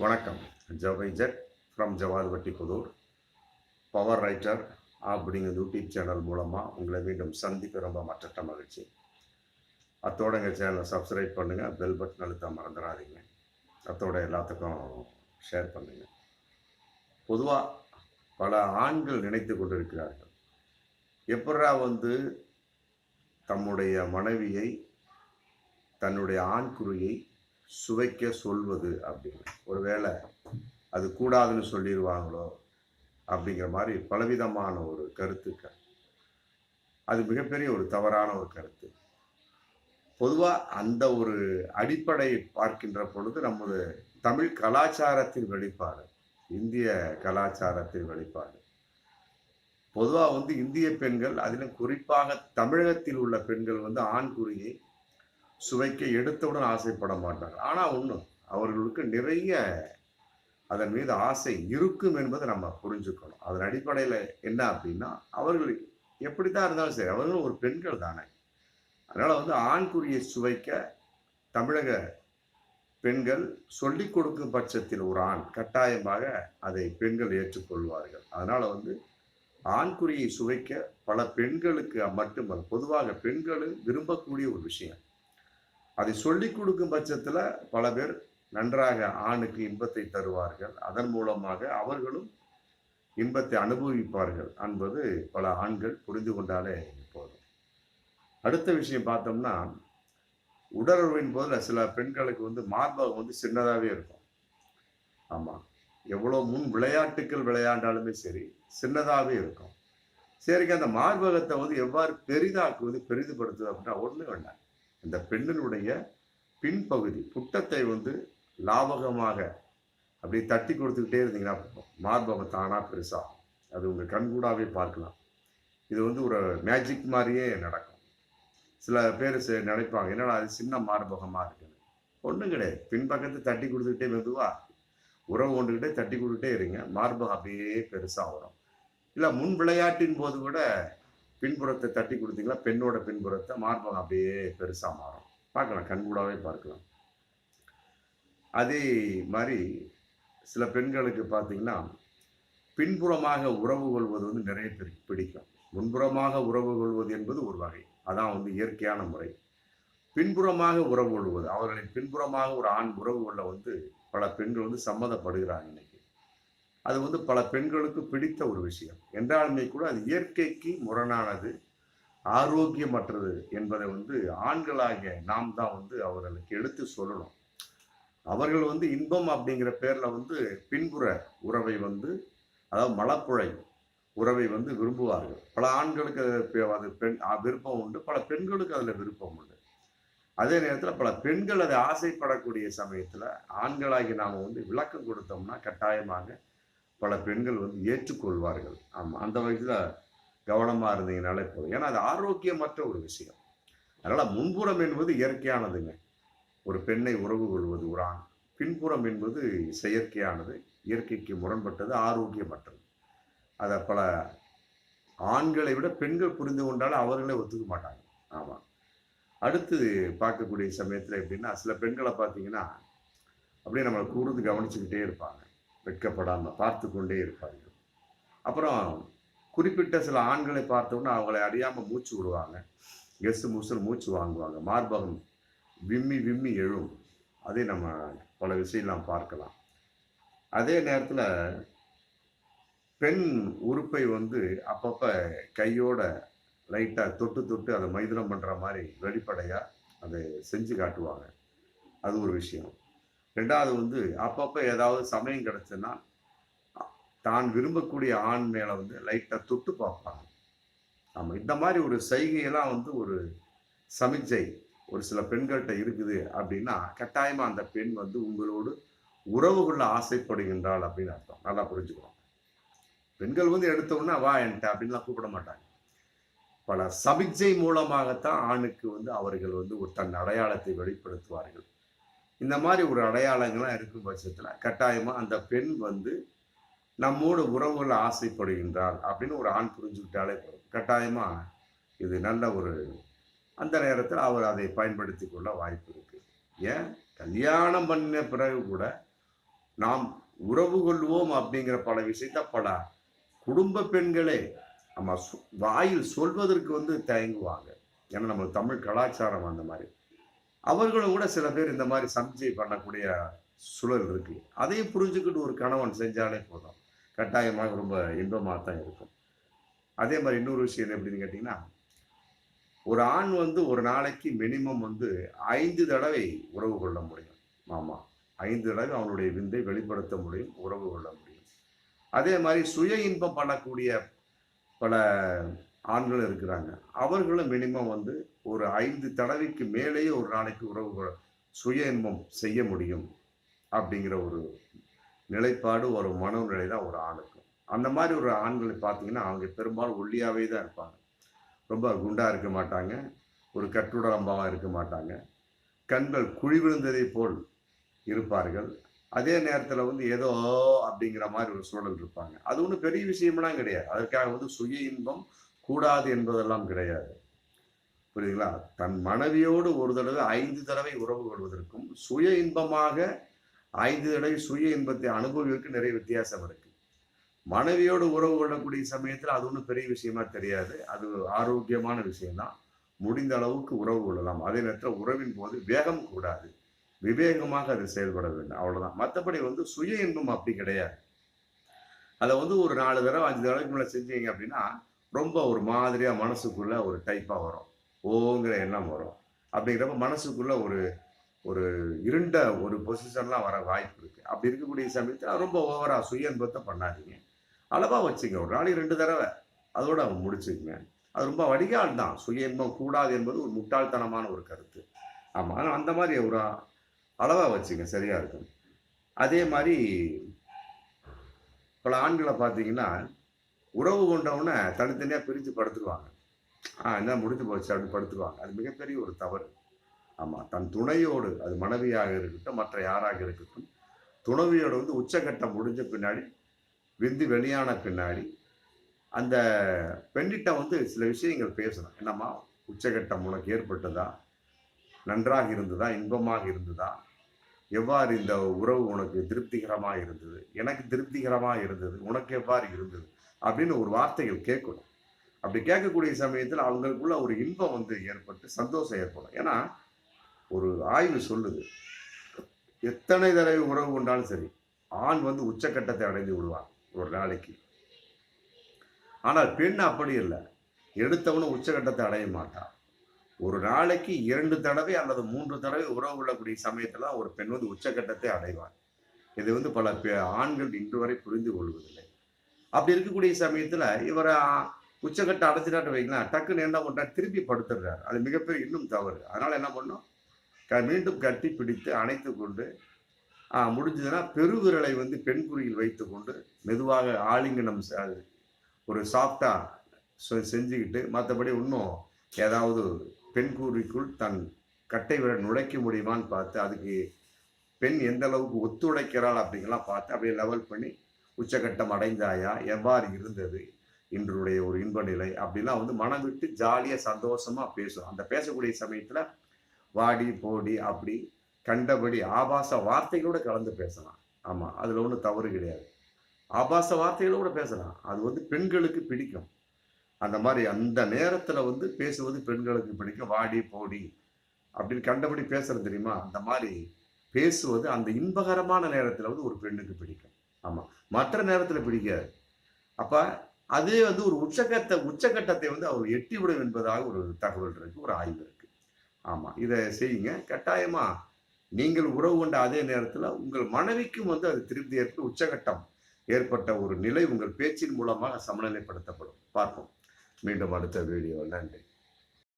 வணக்கம். ஜவைஜட் from Javadupatti Pudur. Power writer அப்படிங்கிற YouTube channel மூலமாக உங்களை மீண்டும் சந்திக்க ரொம்ப மற்ற மகிழ்ச்சி. அத்தோட எங்கள் சேனலை சப்ஸ்கிரைப் பண்ணுங்கள், பெல் பட்டன் அழுத்த மறந்துடாதீங்க. அத்தோட எல்லாத்துக்கும் ஷேர் பண்ணுங்கள். பொதுவாக பல ஆண்கள் நினைத்து கொண்டிருக்கிறார்கள், எப்படா தம்முடைய மனைவியை தன்னுடைய ஆண்குறியை சுவைக்க சொல்வது அப்படின்னு. ஒருவேளை அது கூடாதுன்னு சொல்லிடுவாங்களோ அப்படிங்கிற மாதிரி பலவிதமான ஒரு கருத்துக்கள். அது மிகப்பெரிய ஒரு தவறான ஒரு கருத்து. பொதுவாக அந்த ஒரு அடிப்படை பார்க்கின்ற பொழுது நமது தமிழ் கலாச்சாரத்தின் வெளிப்பாடு, இந்திய கலாச்சாரத்தின் வெளிப்பாடு. பொதுவாக இந்திய பெண்கள், அதிலும் குறிப்பாக தமிழகத்தில் உள்ள பெண்கள் ஆண்குறியை சுவைக்க எடுத்தவுடன் ஆசைப்பட மாட்டாங்க. ஆனால் ஒன்றும் அவர்களுக்கு நிறைய அதன் மீது ஆசை இருக்கும் என்பதை நம்ம புரிஞ்சுக்கணும். அதன் அடிப்படையில் என்ன அப்படின்னா, அவர்கள் எப்படித்தான் இருந்தாலும் சரி, அவர்களும் ஒரு பெண்கள் தானே. அதனால் ஆண்குறியை சுவைக்க தமிழக பெண்கள் சொல்லிக் கொடுக்கும் பட்சத்தில் ஒரு ஆண் கட்டாயமாக அதை பெண்கள் ஏற்றுக்கொள்வார்கள். அதனால் ஆண்குறியை சுவைக்க பல பெண்களுக்கு மட்டுமல்ல, பொதுவாக பெண்களும் விரும்பக்கூடிய ஒரு விஷயம். அதை சொல்லிக் கொடுக்கும் பட்சத்தில் பல பேர் நன்றாக ஆணுக்கு இன்பத்தை தருவார்கள். அதன் மூலமாக அவர்களும் இன்பத்தை அனுபவிப்பார்கள் என்பது பல ஆண்கள் புரிந்து கொண்டாலே போதும். அடுத்த விஷயம் பார்த்தோம்னா, உடலுறவின் போது சில பெண்களுக்கு மார்பகம் சின்னதாகவே இருக்கும். ஆமாம், எவ்வளோ முன் விளையாட்டுக்கள் விளையாண்டாலுமே சரி, சின்னதாகவே இருக்கும். சரிங்க, அந்த மார்பகத்தை எவ்வாறு பெரிதாக்குவது, பெரிதுபடுத்துவது அப்படின்னா ஒன்றும் வேண்டாம். இந்த பெண்ணினுடைய பின்பகுதி புட்டத்தை லாபகமாக அப்படி தட்டி கொடுத்துக்கிட்டே இருந்தீங்கன்னா மார்பகம் தானாக பெருசாகும். அது உங்கள் கண்கூடாவே பார்க்கலாம். இது ஒரு மேஜிக் மாதிரியே நடக்கும். சில பேர் நினைப்பாங்க, என்னடா அது சின்ன மார்பகமாக இருக்குன்னு. ஒன்றும் கிடையாது. பின்பக்கத்தை தட்டி கொடுத்துக்கிட்டே மெதுவாக உறவு கொண்டுக்கிட்டே தட்டி கொடுத்துட்டே இருங்க, மார்பகம் அப்படியே பெருசாக வரும். இல்லை, முன் விளையாட்டின் போது கூட பின்புறத்தை தட்டி கொடுத்தீங்களா, பெண்ணோட பின்புறத்தை, மார்பகம் அப்படியே பெருசாக மாறும். பார்க்கலாம், கண்கூடாவே பார்க்கலாம். அதே மாதிரி சில பெண்களுக்கு பார்த்தீங்கன்னா, பின்புறமாக உறவு கொள்வது நிறைய பேருக்கு பிடிக்கும். முன்புறமாக உறவு கொள்வது என்பது ஒரு வகை, அதான் இயற்கையான முறை. பின்புறமாக உறவு கொள்வது, அவர்களின் பின்புறமாக ஒரு ஆண் உறவு கொள்ள பல பெண்கள் சம்மதப்படுகிறாங்க இன்னைக்கு. அது பல பெண்களுக்கு பிடித்த ஒரு விஷயம் என்றாலுமே கூட அது இயற்கைக்கு முரணானது, ஆரோக்கியமற்றது என்பதை ஆண்களாகிய நாம் தான் அவர்களுக்கு எடுத்து சொல்லணும். அவர்கள் இன்பம் அப்படிங்கிற பேர்ல பின்புற உறவை அதாவது மலப்புழை உறவை விரும்புவார்கள். பல ஆண்களுக்கு அது பெண் விருப்பம் உண்டு, பல பெண்களுக்கு அதுல விருப்பம் உண்டு. அதே நேரத்தில் பல பெண்கள் அதை ஆசைப்படக்கூடிய சமயத்துல ஆண்களாகி நாம விளக்கம் கொடுத்தோம்னா கட்டாயமாக பல பெண்கள் ஏற்றுக்கொள்வார்கள். ஆமாம், அந்த வகையில் கவனமாக இருந்தீங்கனாலே போதும். ஏன்னா அது ஆரோக்கியமற்ற ஒரு விஷயம். அதனால் முன்புறம் என்பது இயற்கையானதுங்க, ஒரு பெண்ணை உறவு கொள்வது ஒரு ஆண். பின்புறம் என்பது செயற்கையானது, இயற்கைக்கு முரண்பட்டது, ஆரோக்கியமற்றது. அதை பல ஆண்களை விட பெண்கள் புரிந்து கொண்டாலும் அவர்களே ஒத்துக்க மாட்டாங்க. ஆமாம். அடுத்து பார்க்கக்கூடிய சமயத்தில் எப்படின்னா, சில பெண்களை பார்த்தீங்கன்னா அப்படியே நம்மளை கூர்ந்து கவனிச்சுக்கிட்டே இருப்பாங்க, வெட்கப்படாமல் பார்த்து கொண்டே இருப்பார்கள். அப்புறம் குறிப்பிட்ட சில ஆண்களை பார்த்தோன்னா அவங்களை அறியாமல் மூச்சு விடுவாங்க, கெசு மூசல் மூச்சு வாங்குவாங்க, மார்பகம் விம்மி விம்மி எழும். அதே நம்ம பல விஷயம் பார்க்கலாம். அதே நேரத்தில் பெண் உறுப்பை அப்பப்போ கையோட லைட்டாக தொட்டு தொட்டு அதை மைதுனம் பண்ணுற மாதிரி வெளிப்படையாக அதை செஞ்சு காட்டுவாங்க. அது ஒரு விஷயம். ரெண்டாவது அப்பப்போ ஏதாவது சமயம் கிடைச்சுன்னா தான் விரும்பக்கூடிய ஆண் மேலே லைட்டாக தொட்டு பார்ப்பாங்க. ஆமாம், இந்த மாதிரி ஒரு செய்கையெல்லாம் ஒரு சமிச்சை ஒரு சில பெண்கள்கிட்ட இருக்குது அப்படின்னா கட்டாயமாக அந்த பெண் உங்களோடு உறவு கொள்ள ஆசைப்படுகின்றாள் அப்படின்னு அர்த்தம். நல்லா புரிஞ்சுக்கிறோம். பெண்கள் எடுத்தோன்னா வா என்கிட்ட அப்படின்லாம் கூப்பிட மாட்டாங்க. பல சமிச்சை மூலமாகத்தான் ஆணுக்கு அவர்கள் ஒரு தன் அடையாளத்தை வெளிப்படுத்துவார்கள். இந்த மாதிரி ஒரு அடையாளங்கள்லாம் இருக்கும் பட்சத்தில் கட்டாயமாக அந்த பெண் நம்மோடு உறவுகள் ஆசைப்படுகின்றார் அப்படின்னு ஒரு ஆண் புரிஞ்சுக்கிட்டாலே போதும். கட்டாயமாக இது நல்ல ஒரு அந்த நேரத்தில் அவர் அதை பயன்படுத்தி கொள்ள வாய்ப்பு இருக்கு. ஏன், கல்யாணம் பண்ண பிறகு கூட நாம் உறவு கொள்வோம் அப்படிங்கிற பல விஷயத்த பல குடும்ப பெண்களே நம்ம வாயில் சொல்வதற்கு வந்து தயங்குவாங்க. ஏன்னா நம்ம தமிழ் கலாச்சாரம் அந்த மாதிரி. அவர்களும் கூட சில பேர் இந்த மாதிரி சம்ஜை பண்ணக்கூடிய சூழல் இருக்கு. அதையும் புரிஞ்சுக்கிட்டு ஒரு கணவன் செஞ்சாலே போதும். கட்டாயமாக ரொம்ப இன்பமாக தான் இருக்கும். அதே மாதிரி இன்னொரு விஷயம் எப்படின்னு கேட்டீங்கன்னா, ஒரு ஆண் வந்து ஒரு நாளைக்கு மினிமம் வந்து 5 தடவை உறவு கொள்ள முடியும். ஆமா. 5 தடவை அவனுடைய விந்தை வெளிப்படுத்த முடியும், உறவு கொள்ள முடியும். அதே மாதிரி சுய இன்பம் பண்ணக்கூடிய பல ஆண்களும் இருக்கிறாங்க. அவர்களும் மினிமம் வந்து ஒரு 5 தடவைக்கு மேலேயே ஒரு நாளைக்கு உறவு சுய இன்பம் செய்ய முடியும் அப்படிங்கிற ஒரு நிலைப்பாடு, ஒரு மனோநிலை தான் ஒரு ஆணுக்கு. அந்த மாதிரி ஒரு ஆண்களை பார்த்தீங்கன்னா, அவங்க பெரும்பாலும் ஒல்லியாவே தான் இருப்பாங்க. ரொம்ப குண்டா இருக்க மாட்டாங்க. ஒரு கட்டுடலம்பாக இருக்க மாட்டாங்க. கண்கள் குழி விழுந்ததை போல் இருப்பார்கள். அதே நேரத்தில் வந்து ஏதோ அப்படிங்கிற மாதிரி ஒரு சூழல் இருப்பாங்க. அது ஒன்றும் பெரிய விஷயமெல்லாம் கிடையாது. அதற்காக வந்து சுய இன்பம் கூடாது என்பதெல்லாம் கிடையாது. புரியுதுங்களா? தன் மனைவியோடு ஒரு தடவை 5 தடவை உறவு கொள்வதற்கும், சுய இன்பமாக 5 தடவை சுய இன்பத்தை அனுபவிக்க நிறைய வித்தியாசம் இருக்கு. மனைவியோடு உறவு கொள்ளக்கூடிய சமயத்தில் அது ஒன்றும் பெரிய விஷயமா தெரியாது. அது ஆரோக்கியமான விஷயம்தான். முடிந்த அளவுக்கு உறவு கொள்ளலாம். அதே நேரத்தில் உறவின் போது வேகம் கூடாது. விவேகமாக அது செயல்பட வேண்டும். அவ்வளவுதான். மற்றபடி வந்து சுய இன்பம் அப்படி கிடையாது. அதை வந்து ஒரு 4 தடவை 5 தடவைக்கு மேலே செஞ்சீங்க அப்படின்னா ரொம்ப ஒரு மாதிரியா மனசுக்குள்ள ஒரு டைப்பா வரும். ஓங்கிற எண்ணம் வரும். அப்படிங்கிறப்ப மனசுக்குள்ள ஒரு ஒரு இருண்ட ஒரு பொசிஷன்லாம் வர வாய்ப்பு இருக்கு. அப்படி இருக்கக்கூடிய சமயத்தில் ரொம்ப ஓவரா சுய இன்பத்தை பண்ணாதீங்க. அளவா வச்சுங்க. ஒரு நாளைக்கு 2 தடவை அதோட முடிச்சுக்குங்க. அது ரொம்ப வடிகால் தான். சுய இன்பம் கூடாது என்பது ஒரு முட்டாள்தனமான ஒரு கருத்து. ஆமா. ஆனா அந்த மாதிரி ஒரு அளவா வச்சுங்க. சரியா இருக்கும். அதே மாதிரி பல ஆண்களை பார்த்தீங்கன்னா, உறவு கொண்டவுடனே தனித்தனியா பிரித்து படுத்துக்குவாங்க. என்ன முடிஞ்சு போச்சு அப்படின்னு படுத்துக்குவாங்க. அது மிகப்பெரிய ஒரு தவறு. ஆமா. தன் துணையோடு, அது மனைவியாக இருக்கட்டும், மற்ற யாராக இருக்கட்டும், துணைவியோடு வந்து உச்சகட்டம் முடிஞ்ச பின்னாடி, விந்து வெளியான பின்னாடி, அந்த பெண்ணிட்ட வந்து சில விஷயங்கள் பேசணும். என்னம்மா, உச்சகட்டம் உனக்கு ஏற்பட்டதா? நன்றாக இருந்ததா? இன்பமாக இருந்ததா? எவ்வாறு இந்த உறவு உனக்கு திருப்திகரமாக இருந்தது? எனக்கு திருப்திகரமாக இருந்தது. உனக்கு எவ்வாறு இருந்தது? அப்படின்னு ஒரு வார்த்தைகள் கேட்கணும். அப்படி கேட்கக்கூடிய சமயத்தில் அவங்களுக்குள்ள ஒரு இன்பம் வந்து ஏற்பட்டு சந்தோஷம் ஏற்படும். ஏன்னா ஒரு ஆய்வு சொல்லுது, எத்தனை தடவை உறவு கொண்டாலும் சரி, ஆண் வந்து உச்சக்கட்டத்தை அடைந்து விடுவான் ஒரு நாளைக்கு. ஆனால் பெண் அப்படி இல்லை. எடுத்தவனும் உச்சகட்டத்தை அடைய மாட்டான். ஒரு நாளைக்கு 2 தடவை அல்லது 3 தடவை உறவு கொள்ளக்கூடிய சமயத்துல ஒரு பெண் வந்து உச்சகட்டத்தை அடைவார். இது வந்து பல ஆண்கள் இன்று வரை புரிந்து கொள்வதில்லை. அப்படி இருக்கக்கூடிய சமயத்துல இவரை உச்சகட்டம் அடைச்சிட்டாட்டு வைக்கலாம், டக்குன்னு என்ன பண்றாரு, திருப்பி படுத்துடுறாரு. அது மிகப்பெரிய இன்னும் தவறு. அதனால என்ன பண்ணும், மீண்டும் கட்டி பிடித்து அணைத்து கொண்டு முடிஞ்சதுன்னா பெருவிரலை வந்து பெண் குறியில் வைத்து கொண்டு மெதுவாக ஆலிங்கனம் ஒரு சாஃப்டா செஞ்சுக்கிட்டு, மற்றபடி இன்னும் ஏதாவது பெண் கூறிக்குள் தன் கட்டை விரல் நுழைக்க முடியுமான்னு பார்த்து, அதுக்கு பெண் எந்த அளவுக்கு ஒத்துழைக்கிறாள் அப்படிங்கலாம் பார்த்து அப்படியே லெவல் பண்ணி, உச்சகட்டம் அடைந்தாயா, எவ்வாறு இருந்தது இன்றைய ஒரு இன்ப நிலை அப்படிலாம் வந்து மனம் விட்டு ஜாலியா சந்தோஷமா பேசும். அந்த பேசக்கூடிய சமயத்துல வாடி போடி அப்படி கண்டபடி ஆபாச வார்த்தைகளோட கலந்து பேசலாம். ஆமா, அதுல ஒன்றும் தவறு கிடையாது. ஆபாச வார்த்தைகளோட பேசலாம். அது வந்து பெண்களுக்கு பிடிக்கும். அந்த மாதிரி அந்த நேரத்துல வந்து பேசுவது பெண்களுக்கு பிடிக்கும். வாடி போடி அப்படின்னு கண்டபடி பேசுறது தெரியுமா, அந்த மாதிரி பேசுவது அந்த இன்பகரமான நேரத்துல வந்து ஒரு பெண்ணுக்கு பிடிக்கும். ஆமா, மற்ற நேரத்துல பிடிக்காது. அப்ப அதே வந்து ஒரு உச்சகட்டத்தை வந்து அவர் எட்டிவிடும் என்பதாக ஒரு தகவல் இருக்கு, ஒரு ஆய்வு இருக்கு. ஆமா, இதை செய்யுங்க. கட்டாயமா நீங்கள் உறவு கொண்ட அதே நேரத்துல உங்கள் மனைவிக்கும் வந்து அது திருப்தி ஏற்பட்டு உச்சகட்டம் ஏற்பட்ட ஒரு நிலை உங்கள் பேச்சின் மூலமாக சமநிலைப்படுத்தப்படும். பார்ப்போம் மீண்டும் அடுத்த வீடியோ. நன்றி.